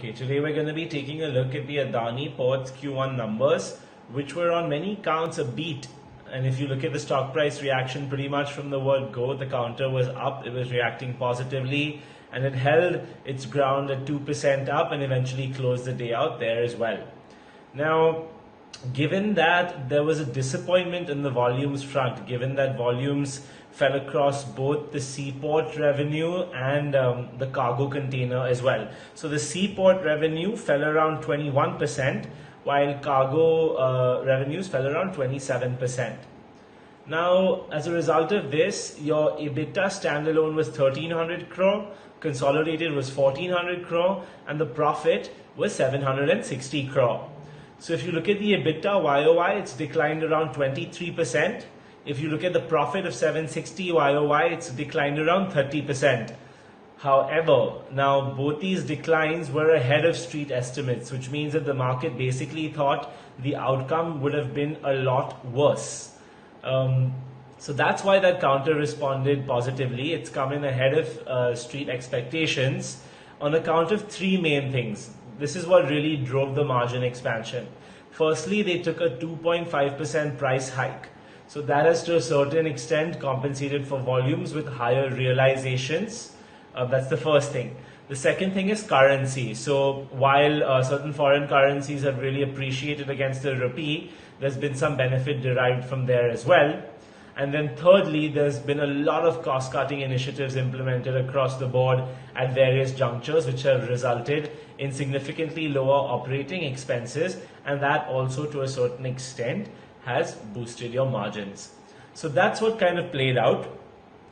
Okay, today we're going to be taking a look at the Adani Ports Q1 numbers, which were on many counts a beat. And if you look at the stock price reaction, pretty much from the word go, the counter was up, it was reacting positively, and it held its ground at 2% up and eventually closed the day out there as well. Now, given that there was a disappointment in the volumes front, given that volumes fell across both the seaport revenue and the cargo container as well. So the seaport revenue fell around 21%, while cargo revenues fell around 27%. Now, as a result of this, your EBITDA standalone was 1300 crore, consolidated was 1400 crore, and the profit was 760 crore. So if you look at the EBITDA YOY, it's declined around 23%. If you look at the profit of 760 YOY, it's declined around 30%. However, now both these declines were ahead of street estimates, which means that the market basically thought the outcome would have been a lot worse. So that's why that counter responded positively. It's come in ahead of street expectations on account of three main things. This is what really drove the margin expansion. Firstly, they took a 2.5% price hike. So that has to a certain extent compensated for volumes with higher realizations. That's the first thing. The second thing is currency. So while certain foreign currencies have really appreciated against the rupee, there's been some benefit derived from there as well. And then thirdly, there's been a lot of cost-cutting initiatives implemented across the board at various junctures, which have resulted in significantly lower operating expenses, and that also to a certain extent has boosted your margins. So that's what kind of played out.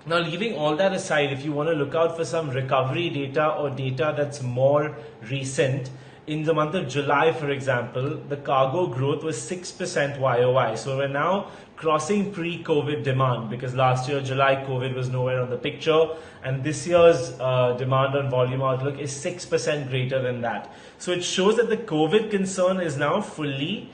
Now, leaving all that aside, if you want to look out for some recovery data or data that's more recent, in the month of July, for example, the cargo growth was 6% YOY. So we're now crossing pre-COVID demand, because last year, July, COVID was nowhere on the picture. And this year's demand on volume outlook is 6% greater than that. So it shows that the COVID concern is now fully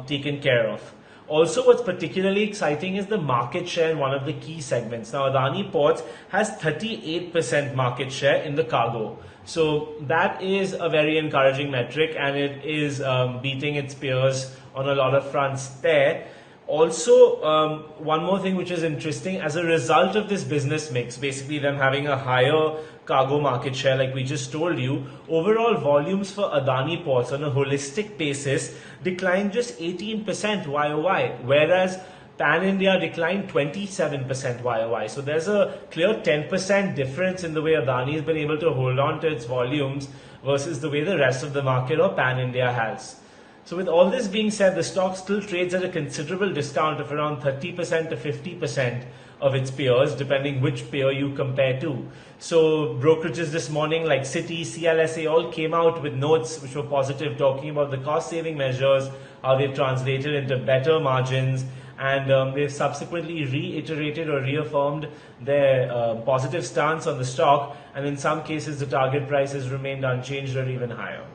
taken care of. Also, what's particularly exciting is the market share in one of the key segments. Now, Adani Ports has 38% market share in the cargo. So that is a very encouraging metric, and it is beating its peers on a lot of fronts there. Also, one more thing which is interesting, as a result of this business mix, basically them having a higher cargo market share like we just told you, overall volumes for Adani Ports on a holistic basis declined just 18% YOY, whereas Pan-India declined 27% YOY. So there's a clear 10% difference in the way Adani has been able to hold on to its volumes versus the way the rest of the market or Pan-India has. So with all this being said, the stock still trades at a considerable discount of around 30% to 50% of its peers, depending which peer you compare to. So brokerages this morning like Citi, CLSA all came out with notes which were positive, talking about the cost saving measures, how they've translated into better margins, and they've subsequently reiterated or reaffirmed their positive stance on the stock, and in some cases the target price has remained unchanged or even higher.